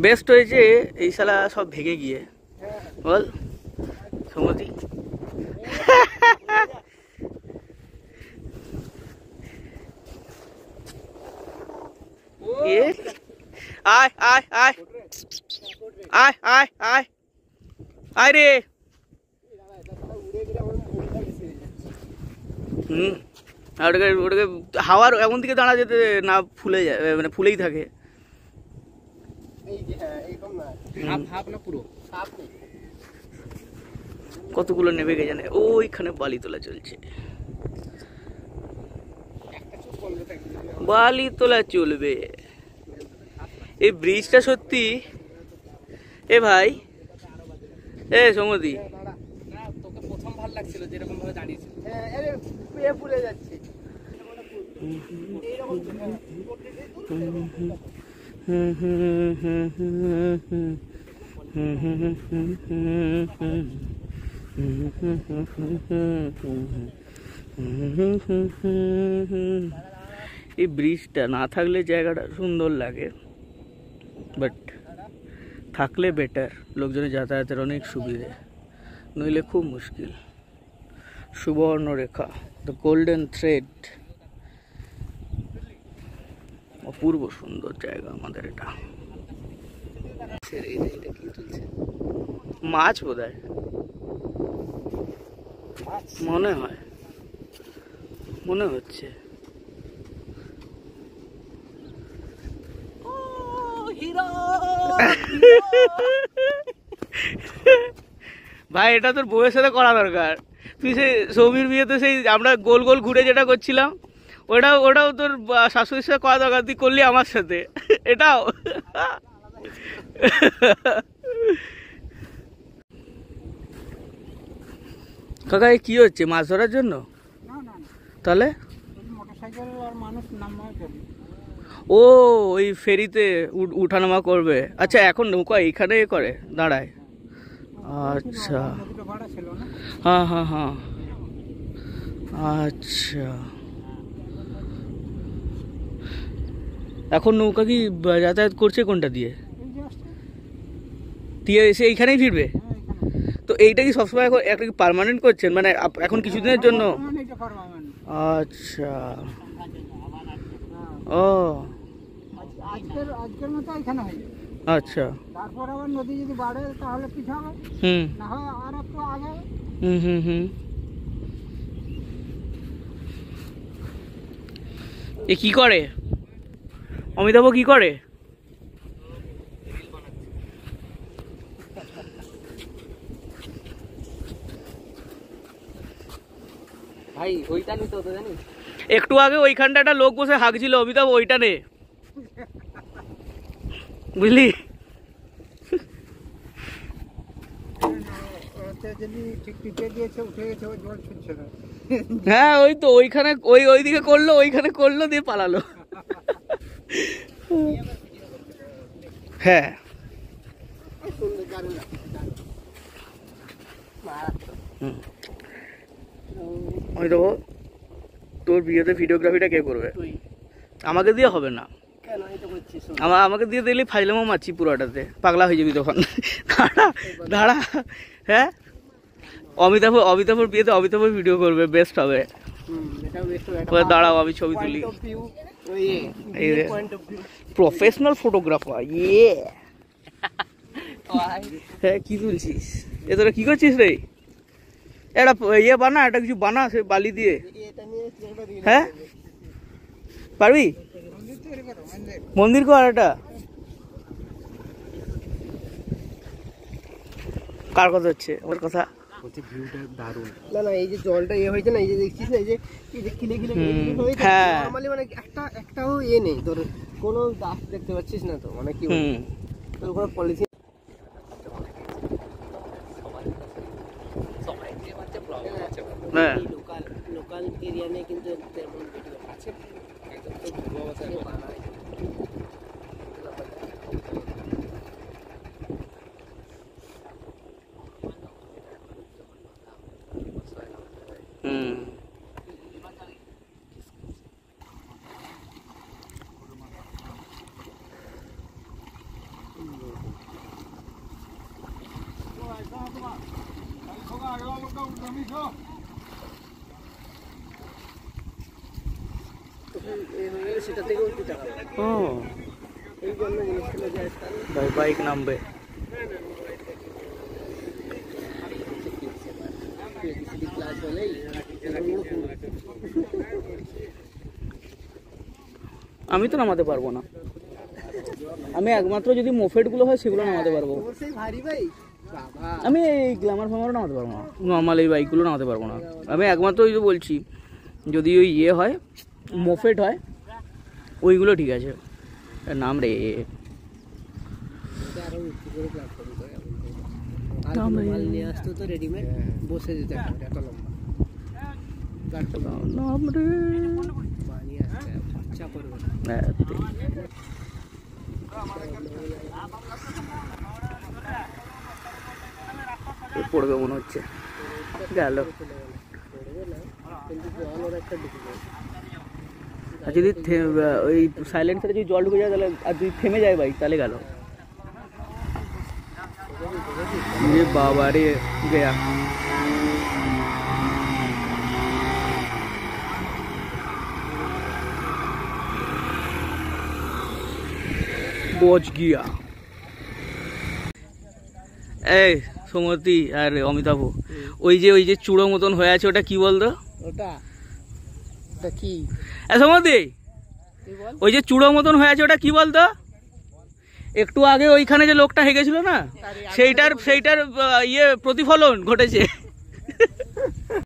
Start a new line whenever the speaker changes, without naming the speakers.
Best হয়েছে এই শালা সব ভেঙে গিয়ে, বল সমতি। আয় আয় আয় আয় আয় আয় আয় রে। আর ওটাকে হাওয়ার এমন দিকে দাঁড়া যেতে না ফুলে যায়, মানে ফুলেই থাকে। কতগুলো নেবে গে জানে। ওইখানে বালি তোলা চলছে, বালি তোলা চলবে। এই ব্রিজটা সত্যি, এ ভাই এ সমতি,
তোকে প্রথম ভালো লাগছিল যেরকম ভাবে দাঁড়িয়েছিল, ফুলে যাচ্ছে।
এই ব্রিজটা না থাকলে জায়গাটা সুন্দর লাগে, বাট থাকলে বেটার, লোকজনের যাতায়াতের অনেক সুবিধে, নইলে খুব মুশকিল। সুবর্ণরেখা, দ্য গোল্ডেন থ্রেড, অপূর্ব সুন্দর জায়গা আমাদের এটা। মাছ বোধহয়, মনে হয়, মনে হচ্ছে। ভাই এটা তোর বউয়ের সাথে করা দরকার। তুই সেই সৌমির বিয়েতে সেই আমরা গোল গোল ঘুরে যেটা করছিলাম, ওটাও তোর শাশুড়ির সাথে করা দরকার। তুই করলি আমার সাথে এটাও। কাকা কি হচ্ছে, মাছ ধরার জন্য? তাহলে ও ওই ফেরিতে উঠানামা করবে। আচ্ছা এখন নৌকা এইখানে করে দাঁড়ায়। আচ্ছা হ্যাঁ হ্যাঁ হ্যাঁ, আচ্ছা। এখন নৌকা কি যাতায়াত করছে কোনটা দিয়ে? দিয়ে এসে এইখানেই ফিরবে? তো এইটা কি সবসময় এখন একটা কি পার্মানেন্ট করছেন, মানে এখন কিছুদিনের জন্য? আচ্ছা, ও
আজকের মতো এখানে হয়।
আচ্ছা,
তারপর আবার নদী যদি বাড়ে তাহলে পিছাবে, না হয় আর একটু আগে।
এ কি করে অমিতাভ, কি করে?
ভাই ওইটা নিতে হতো জানিস,
একটু আগে ওইখানটা একটা লোক বসে হাঁকছিল, অমিতাভ ওইটা নে, বুঝলি? হ্যাঁ ওই তো ওইখানে ওইদিকে করলো, ওইখানে করলো দিয়ে পালালো। হ্যাঁ ওই তো, তোর বিয়েতে ভিডিওগ্রাফিটা কে করবে? আমাকে দিয়ে হবে না, আমাকে দিয়ে দিলে ফাইলামও মারছি পুরোটাতে, পাগলা হয়ে যাবি তখন। দাঁড়া দাঁড়া, হ্যাঁ অমিতাভর বিয়েতে অমিতাভর ভিডিও করবে, বেস্ট হবে। দাঁড়াও আমি ছবি তুলি, প্রফেশনাল ফটোগ্রাফার। ইয়ে হ্যাঁ, কি তুলছিস? এ তোরা কি করছিস রে? একটা ইয়ে বানা, একটা কিছু বানা সে বালি দিয়ে। হ্যাঁ পারবি? মন্দির কর একটা। কার কথা হচ্ছে? ওর কথা।
না না, এই যে জলটা ইয়ে হয়েছে না, এই যে দেখছিস না, এই যে খিলে খিলে হয়েছে, নরমালি মানে একটাও ইয়ে নেই তোর, কোনো দাগ দেখতে পাচ্ছিস না তো, মানে কি তোর কোনো পলিথিন।
হ্যাঁ
লোকাল এরিয়া নেই কিন্তু তেমন ভিডিও আছে। সেটা থেকেও 2 টাকা
ও
এই জন্য জিনিসগুলো যায়
ভাই বাইক নামবে
ক্লাস হলেই
আমি তো নামাতে পারবো না আমি একমাত্র যদি মোফেডগুলো হয় সেগুলো নামাতে পারবো
সেই ভারী ভাই বাবা
আমি এই গ্ল্যামার ফ্যামারও নামাতে পারবো না নর্মাল এই বাইকগুলো নামাতে পারবো না আমি একমাত্র ওই যে বলছি যদি ওই ইয়ে হয় মোফেড হয় ওইগুলো ঠিক আছে নাম রে
আরো উঁচু করে প্ল্যাটফর্ম করে আর মাল নিয়ে আসতো তো রেডিমেড বসে যেতে হবে এত লম্বা প্ল্যাটফর্ম
নাম রে
বানিয়ে আসছে বাচ্চা করবে
পড়বে মনে হচ্ছে গেল
কিন্তু জল ওর একটা ঢুকে যায়
আর যদি ওই সাইলেন্সারে যদি জল ঢুকে যায় তাহলে আর যদি থেমে যায় বাইক তাহলে গেল ये बाबा रे गया পৌঁছ গিয়া এই সমতি আর অমিতাভ ওই যে চূড়ো মতন হয়ে আছে ওটা কি বলতো
ওটা কি
সমতি ওই যে চূড়ো মতন হয়ে আছে ওটা কি বলতো একটু আগে ওইখানে যে লোকটা হেগেছিল না সেইটার ইয়ে প্রতিফলন ঘটেছে